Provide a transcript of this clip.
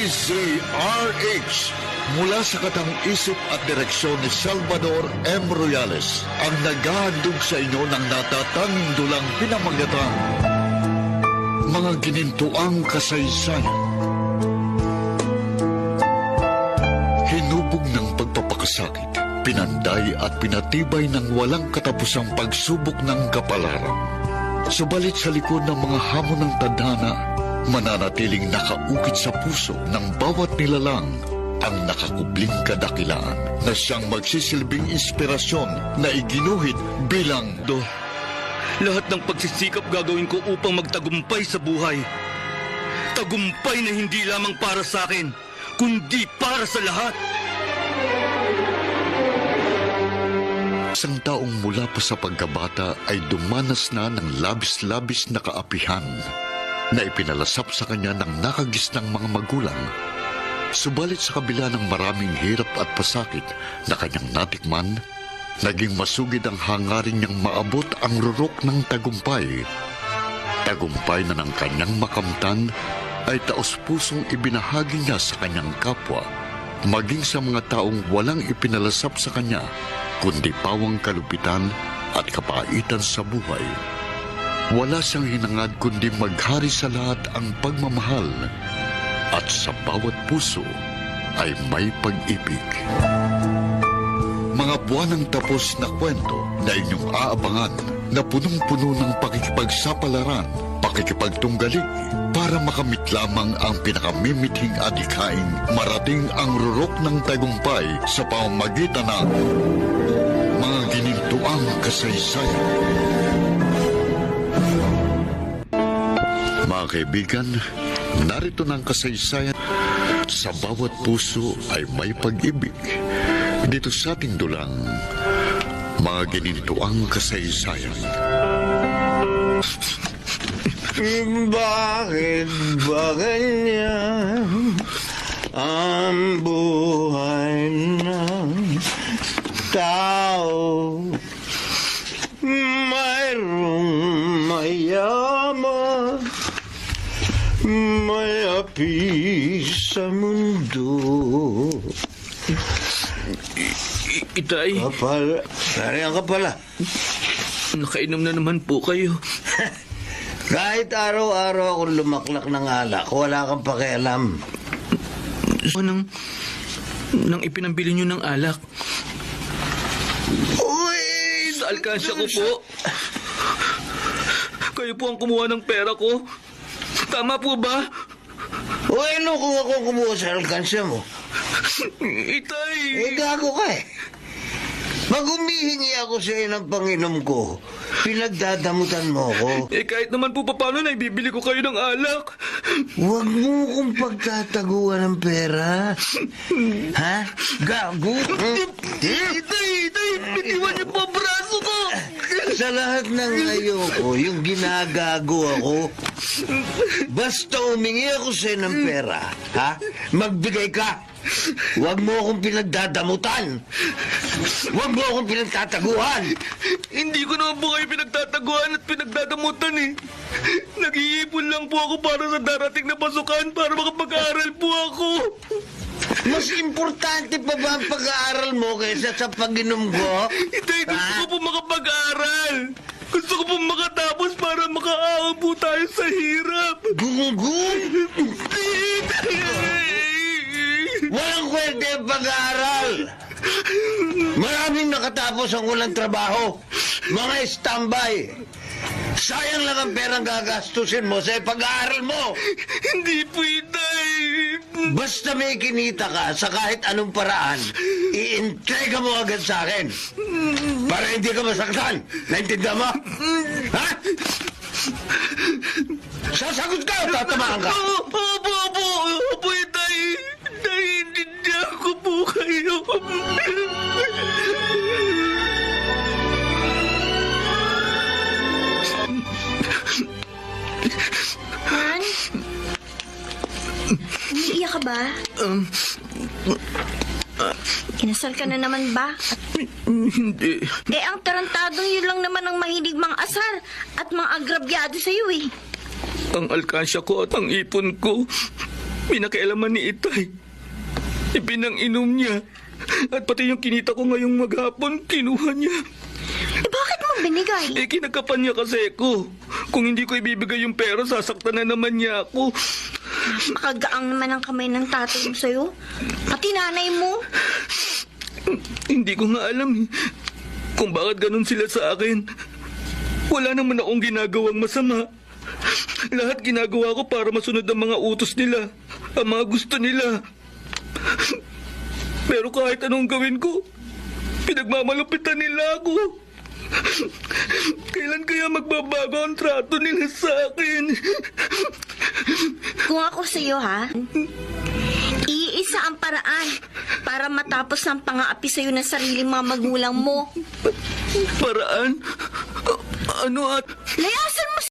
DZRH mula sa katang-isip at direksyon ni Salvador M. Royales ang naghahandog sa inyo ng natatanging dulang pinamagatang mga ginintuang kasaysayan. Hinubog ng pagpapakasakit, pinanday at pinatibay ng walang katapusang pagsubok ng kapalaran. Subalit sa likod ng mga hamon ng tadhana, mananatiling nakaukit sa puso ng bawat nilalang ang nakakubling kadakilaan na siyang magsisilbing inspirasyon na iginuhit bilang Lahat ng pagsisikap gagawin ko upang magtagumpay sa buhay. Tagumpay na hindi lamang para sa akin, kundi para sa lahat. Isang taong mula pa sa pagkabata ay dumanas na ng labis-labis na kaapihan na ipinalasap sa kanya ng nakagisnang mga magulang. Subalit sa kabila ng maraming hirap at pasakit na kanyang natikman, naging masugid ang hangarin niyang maabot ang rurok ng tagumpay. Tagumpay na ng kanyang makamtan ay taos-pusong ibinahagi niya sa kanyang kapwa, maging sa mga taong walang ipinalasap sa kanya, kundi pawang kalupitan at kapaitan sa buhay. Wala siyang hinangad kundi maghari sa lahat ang pagmamahal at sa bawat puso ay may pag-ibig. Mga buwanang tapos na kwento na inyong aabangan na punong-puno ng pakikipagsapalaran, pakikipagtunggali para makamit lamang ang pinakamimithing adhikain marating ang rurok ng tagumpay sa pamamagitan ng mga ginintuang kasaysayan. Mga kaibigan, narito ng kasaysayan. Sa bawat puso ay may pag-ibig. Dito sa ating dulang, mga ginintuang kasaysayan. Bakit ba ganyan ang buhay ng tao? Mayroong mayaman, may api sa mundo. Itay, Kapal, nariyan ka pala. nakainom na naman po kayo. Kahit araw-araw akong lumaklak ng alak, wala kang pakialam. Nang ipinambili nyo ng alak, Uy! sa alkansya ko po. Kayo po ang kumuha ng pera ko. Tama po ba? Uy, ano kung ako kumuha sa alkansya mo? Itay! Gago ka eh. Pag humihingi ako sa iyo ng panginom ko, pinagdadamutan mo ko. Kahit naman po paano na ibibili ko kayo ng alak. Huwag mo kong pagtataguan ng pera. Ha? Gago? Itay! Bitiwan niyo po ang braso ko! Sa lahat ng ayoko, yung ginagago ako, basta humingi ako sa iyo ng pera, ha? Magbigay ka. Huwag mo akong pinagdadamutan. Huwag mo akong pinagtataguan. Hindi ko naman po kayo pinagtataguan at pinagdadamutan eh. Nag-iipon lang po ako para sa darating na pasukan para makapag-aaral po ako. Mas importante pa ba ang pag-aaral mo kaysa sa pag-inom ko? Itay, gusto ko po makapag-aaral. Gusto ko po makatapos para makaahon po tayo sa hirap. Gungun? Walang kwenta yung pag-aaral. Maraming nakatapos ang walang trabaho. Mga standby. Sayang lang ang perang gagastusin mo sa pag-aaral mo. Hindi po, Itay. Basta may kinita ka sa kahit anong paraan, i-entrega mo agad sa akin. Para hindi ka masaktan. Naintindihan mo? Ha? Sasagot ka o tatamaan ka? Opo, Itay. Naiintindihan ko po kayo. Han? Umiiyak ka ba? Kinasal ka na naman ba? Hindi. Ang tarantadong yun lang naman ang mahilig mang asar at mga agrabyado sa'yo eh. Ang alkansya ko at ang ipon ko, Pinakialaman ni Itay. Ipinang-inom niya. At pati yung kinita ko ngayong maghapon, kinuha niya. Bakit mo binigay? Kinagapan niya kasi ko. Kung hindi ko ibibigay yung pera, sasaktan na naman niya ako. Makagaang naman ang kamay ng tatay mo sa'yo. Pati nanay mo. Hindi ko nga alam kung bakit ganun sila sa akin. Wala naman akong ginagawang masama. Lahat ginagawa ko para masunod ang mga utos nila, ang mga gusto nila. Pero kahit anong gawin ko, pinagmamalupitan nila ako. Kailan kaya magbabago ang trato nila sa akin? Kung ako sa'yo, ha? Iisa ang paraan para matapos ang pang-aapi sa'yo ng sariling mga magulang mo. Paraan? Ano at... Layasan mo